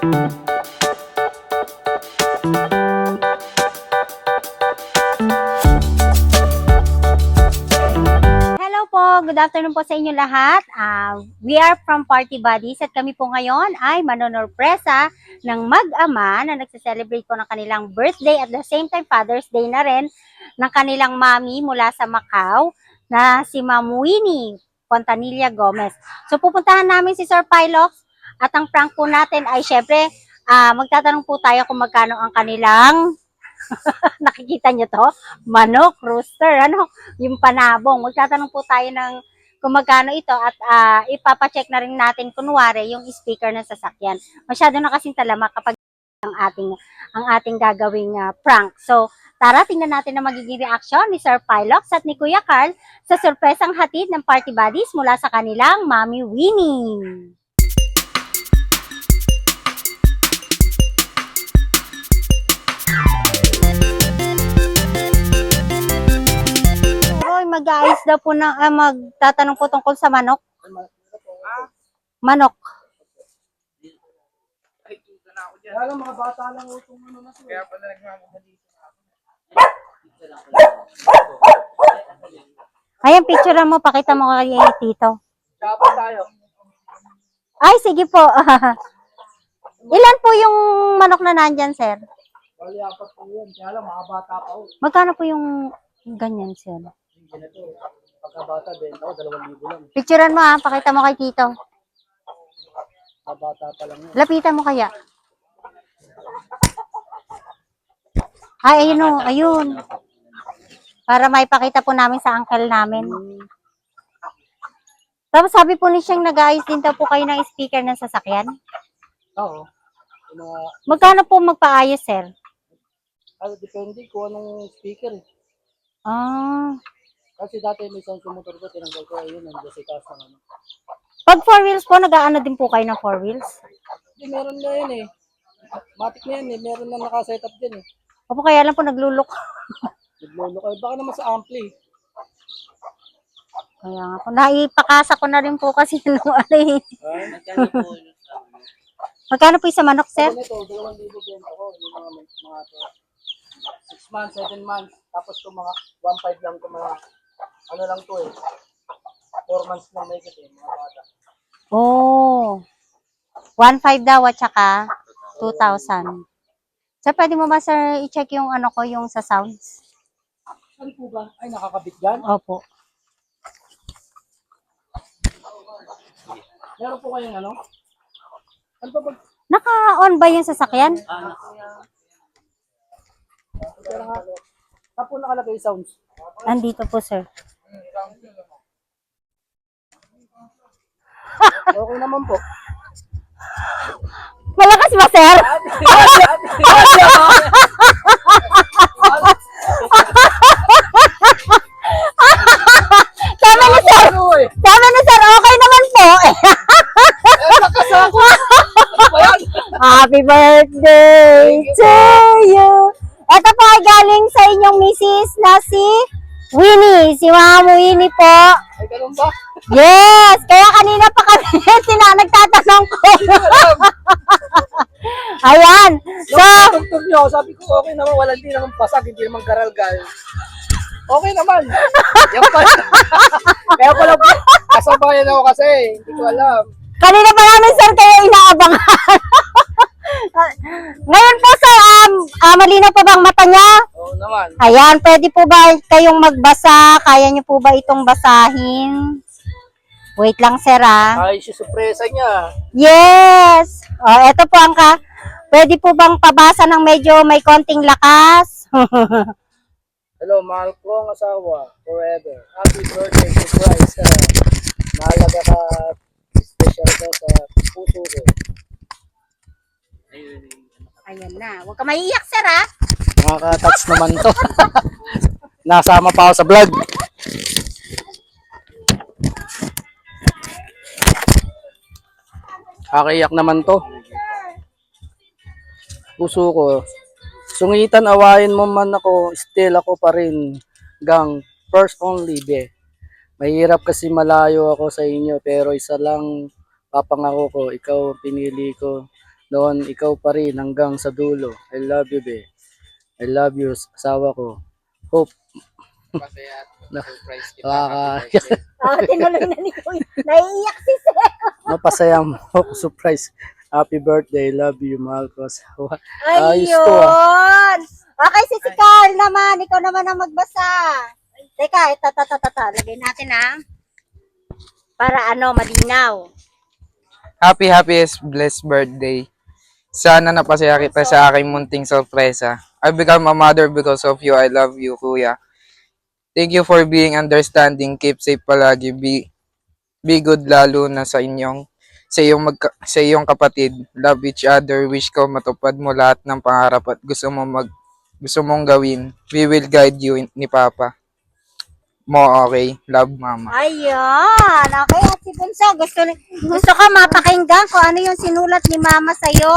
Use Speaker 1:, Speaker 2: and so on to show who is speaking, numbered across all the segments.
Speaker 1: Hello po, good afternoon po sa inyo lahat. We are from Party Buddies at kami po ngayon ay manonorpresa ng mag-ama na nagse-celebrate po ng kanilang birthday at the same time Father's Day na rin ng kanilang mami mula sa Macau na si Ma'am Winnie Fontanilla Gomez. So pupuntahan namin si Sir Pilox at ang prank po natin ay syempre magtatanong po tayo kung magkano ang kanilang nakikita nyo to? Manok, rooster, yung panabong. Magtatanong po tayo ng kung magkano ito at ipapacheck na rin natin kunwari yung speaker ng sasakyan. Masyado na kasing talama kapag ang ating gagawing prank. So, tara, tingnan natin na magiging reaction ni Sir Pilox at ni Kuya Carl sa surpresang hatid ng Party Buddies mula sa kanilang Mami Winnie. Mag-aayos daw po ng magtatanong po tungkol sa manok. Manok.
Speaker 2: Kaya lang mga bata lang utong ano na sila. Kaya pala nagmamahal dito.
Speaker 1: Ayan, picture mo, pakita mo kay Tito.
Speaker 2: Dapat tayo.
Speaker 1: Ay, sige po. Ilan po yung manok na nandyan, sir?
Speaker 2: Bali, apat po yun. Kaya lang mga bata pa ho.
Speaker 1: Magkano po yung ganyan, sir?
Speaker 2: Hindi na to. Pagkabata, benta ko, 2,000 lang.
Speaker 1: Picturean mo pakita mo kay Tito.
Speaker 2: Mga bata pa lang yun.
Speaker 1: Lapitan mo kaya. Ay, ayun o, ayun. Para maipakita po namin sa uncle namin. Tapos sabi po ni siyang nag-aayos din daw po kayo ng speaker ng sasakyan.
Speaker 2: Oo.
Speaker 1: Magkano po magpaayos, sir?
Speaker 2: Depende kung anong speaker eh.
Speaker 1: Ah.
Speaker 2: Kasi dati may sound sa motor ko, tinanggal ko, ayun, nandiyan sa taas ng ano.
Speaker 1: Pag 4 wheels po, nag-aano din po kayo ng 4 wheels?
Speaker 2: Hindi, meron na yun eh. Matic na yan eh, meron na nakasetup dyan eh.
Speaker 1: Opo, kaya lang po naglulok.
Speaker 2: Naglulok kayo, baka naman sa ampli.
Speaker 1: Kaya nga po, naipakasa ko na rin po kasi ano eh. Magkano po yung sa manok, sir?
Speaker 2: Ito, 2,000 benta ko, yung mga 6 months, 7 months, tapos itong mga 1,500 lang itong mga, ano lang to eh, 4 months lang may kasi, mga bata.
Speaker 1: Oh. 1.5 daw at saka 2,000. So, pwede mo ba, sir, i-check yung ano ko, yung sa sounds?
Speaker 2: Ano po ba? Ay, nakakabit dyan?
Speaker 1: Opo.
Speaker 2: Meron po kayong ano? Ano pa ba?
Speaker 1: Naka-on ba yung sasakyan?
Speaker 2: Pero nga, saan po nakalagay yung sounds?
Speaker 1: Andito po, sir.
Speaker 2: Okay naman po.
Speaker 1: Malakas ba, sir? Sabi ni sir, okay naman po.
Speaker 2: Lakas ako!
Speaker 1: Happy birthday to you. Ito po ay galing sa inyong misis na si Winnie. Si Ma'am Winnie po.
Speaker 2: Ay, ganun ba?
Speaker 1: Yes! Kaya kanina pa kami nagtatanong ko. Ayan. So,
Speaker 2: Tugtog nyo, sabi ko okay naman, wala din naman pasag, hindi naman garalgal. Okay naman. Yan pa. Kaya pala, kasabayan ako kasi, hindi ko alam.
Speaker 1: kanina pa namin, sir, kayo inaabangan. Ngayon po, sir, malinaw pa bang mata niya?
Speaker 2: Oo naman.
Speaker 1: Ayan, pwede po ba kayong magbasa? Kaya niyo po ba itong basahin? Wait lang, sir,
Speaker 2: Ay, si sorpresa niya.
Speaker 1: Yes! Ito po ang pwede po bang pabasa ng medyo may konting lakas?
Speaker 2: Hello, mahal ko ang asawa, forever. Happy birthday to Christ. Mahalaga ka, special ka sa puso ko.
Speaker 1: Ayan na. Huwag ka maiiyak, sir,
Speaker 2: Nakaka-touch naman to. Nasama pa ako sa vlog. Nakaiyak naman to. Puso ko. Sungitan, awayin mo man ako, still ako pa rin. Gang, first only, be. Mahirap kasi malayo ako sa inyo, pero isa lang papangako ko, ikaw ang pinili ko. Noon, ikaw pa rin hanggang sa dulo. I love you, be. I love you, asawa ko. Hope.
Speaker 3: Masaya at surprise kita.
Speaker 2: Nakaka-
Speaker 3: Happy birthday.
Speaker 1: Tinuloy na ni Kuya. Naiiyak si Sir.
Speaker 2: Mapasaya mo ako, surprise. Happy birthday, love you, mahal ko, asawa. Ayos to,
Speaker 1: Ayun. Okay, si Carl naman. Ikaw naman ang magbasa. Teka, ito. Lagay natin para malinaw.
Speaker 3: Happy blessed birthday. Sana napasaya kita sa aking munting sorpresa. I become a mother because of you. I love you, Kuya. Thank you for being understanding. Keep safe palagi. Be good lalo na sa iyong kapatid. Love each other. Wish ko matupad mo lahat ng pangarap at gusto mong gawin. We will guide you ni Papa. Okay. Love, Mama.
Speaker 1: Ayun. Okay, at si Bunso, gusto ko mapakinggan kung ano yung sinulat ni Mama sa'yo.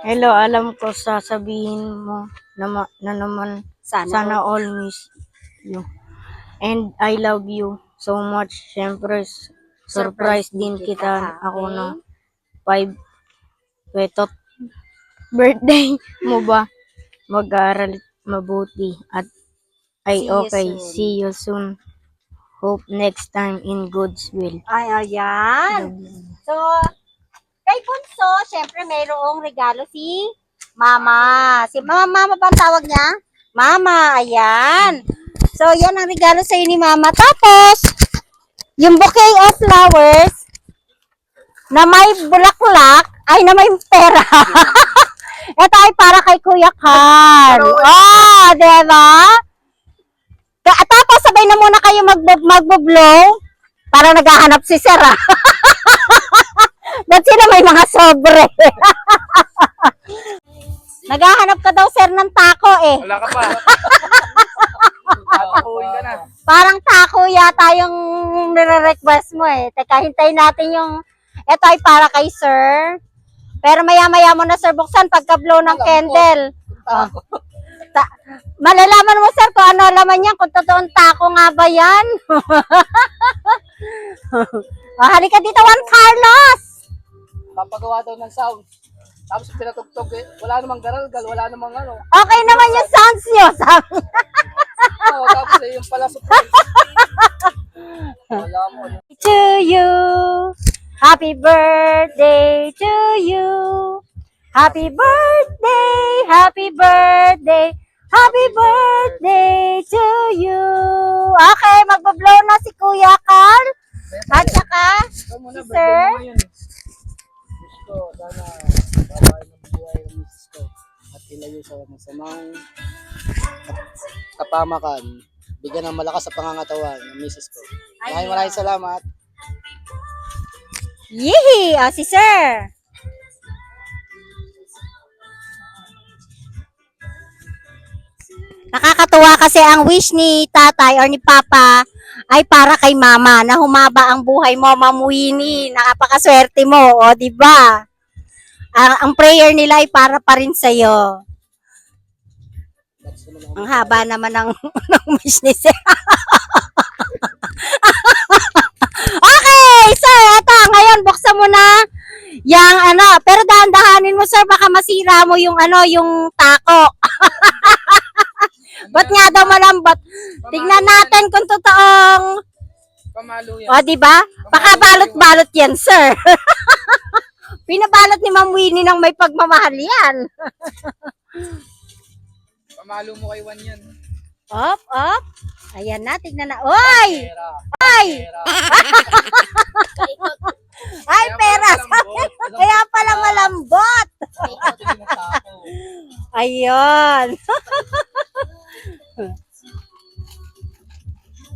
Speaker 4: Hello, alam ko sasabihin mo na naman sana all miss you. And I love you so much. Siyempre, surprise din kita. Ako na 5 wetot. Birthday mo ba? Mag-aaral mabuti at ay
Speaker 1: See you
Speaker 4: okay.
Speaker 1: soon.
Speaker 4: See you soon. Hope next time in God's will.
Speaker 1: Ay, ayan. So, kay Bunso, syempre mayroong regalo si Mama. Si Mama ba ang tawag niya? Mama, ayan. So, yan ang regalo sa'yo ni Mama. Tapos, yung bouquet of flowers na may bulaklak, ay na may pera. Ito ay para kay Kuya Carl. Oh, diba? Tapos, sabay na muna kayo magbo-blow para naghahanap si Sir. Ba't sila may mga sobre? Naghahanap ka daw, Sir, ng tako eh.
Speaker 3: Wala ka pa. Tatakuin ka na.
Speaker 1: Parang tako yata yung nire-request mo eh. Teka, hintayin natin yung... Ito ay para kay Sir. Pero maya-maya mo na, Sir, buksan pagka-blow ng candle. Oh. Malalaman mo, Sir, kung ano laman yan, kung totoong tako nga ba yan. Halika dito, Juan Carlos!
Speaker 2: Papagawa daw ng sound. Tapos pinatugtog eh. Wala namang garalgal, wala namang ano.
Speaker 1: Okay naman yung sounds nyo, sabi.
Speaker 2: Oo, tapos eh, yung pala surprise. Wala mo.
Speaker 1: To you, happy birthday to you. Happy birthday, happy birthday, happy birthday to you. Okay, magbo-blow na si Kuya Carl. At saka,
Speaker 2: Ikaw muna,
Speaker 1: si
Speaker 2: birthday
Speaker 1: Sir.
Speaker 2: mo ngayon. Wish ko, sana babae ng buhay ng misis ko. At ilayo sa masamang kapamakan. Bigyan ng malakas sa pangangatawan ng misis ko. Maraming salamat.
Speaker 1: Yee! Si Sir. Nakakatuwa kasi ang wish ni tatay or ni papa ay para kay mama na humaba ang buhay mo, Ma'am Winnie. Nakapakaswerte mo, o, di ba? Ang prayer nila ay para pa rin sa'yo. Ang haba naman ng, ng wish ni Sir. Okay, sir, eto, ngayon buksan mo na yung pero dahan-dahanin mo, sir, baka masira mo yung yung tako. Ba't nga daw malambot? Tignan natin kung totoong,
Speaker 3: Pamalo yan.
Speaker 1: o, di ba? Baka balot-balot yan, sir. Pinabalot ni Ma'am Winnie ng may pagmamahal yan.
Speaker 3: Pamalo mo kay Juan yan.
Speaker 1: Op. Ayan na, tignan na. Oy! Ay! Ay, pera! Kaya pala malambot. Ayun.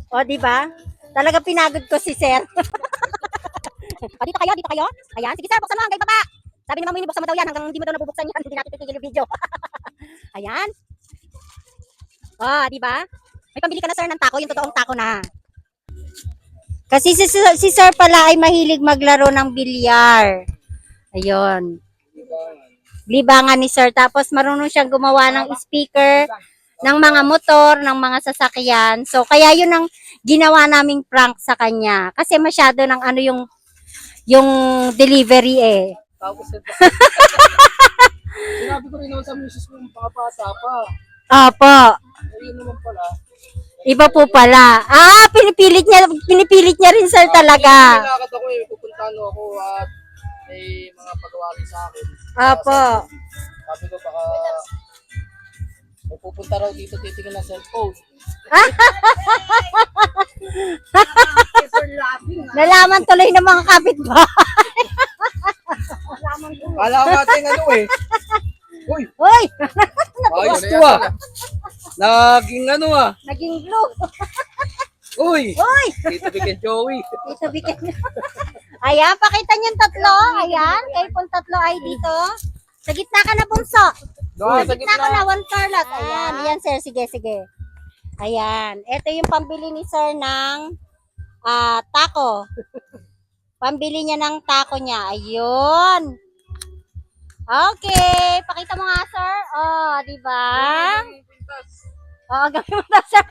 Speaker 1: O, di ba? Talaga pinagod ko si Sir. O, dito kayo. Ayan, sige sir, buksan mo hanggang baba. Sabi ni Ma'am Winnie, buksan mo daw yan hanggang hindi mo daw nabubuksan yan. Hindi natin titigil yung video. Ayan. O, di ba? May pambili ka na, sir, ng tako, yung totoong tako na. Kasi si sir pala ay mahilig maglaro ng bilyar. Ayun. Libangan ni sir. Tapos marunong siyang gumawa ng speaker, ng mga motor, ng mga sasakyan. So, kaya yun ang ginawa naming prank sa kanya. Kasi masyado ng yung delivery eh.
Speaker 2: Tapos, sinabi ko rin naman sa misis ko yung mga bata pa.
Speaker 1: Opo.
Speaker 2: Ayun naman pala.
Speaker 1: Iba po pala. Pinipilit niya rin sir talaga.
Speaker 2: May lakad ako eh, pupuntahan ako at may mga pagawa rin sa akin.
Speaker 1: Opo.
Speaker 2: Sabi ko baka may pupunta raw dito titingin ng cellphone.
Speaker 1: Nalaman tuloy ng mga kapitbahay.
Speaker 2: Kala ko natin ano eh. Uy,
Speaker 1: Hoy,
Speaker 2: ayos to ah. Naging ano ah.
Speaker 1: naging blue.
Speaker 2: Uy,
Speaker 1: Hoy,
Speaker 2: dito bigyan Joey.
Speaker 1: dito bigyan niyo. Ayan, pakita niyo yung tatlo. Ayan, kayo pong tatlo ay dito. Sa gitna ka na, bunso.
Speaker 2: Doon
Speaker 1: Sa gitna ka na, one Charlotte. Ayan, ayan sir, sige, sige. Ayan, ito yung pambili ni sir ng taco. Pambili niya ng taco niya. Ayun. Okay, pakita mo nga sir. Oh, di ba? Oh, gawin mo na sir.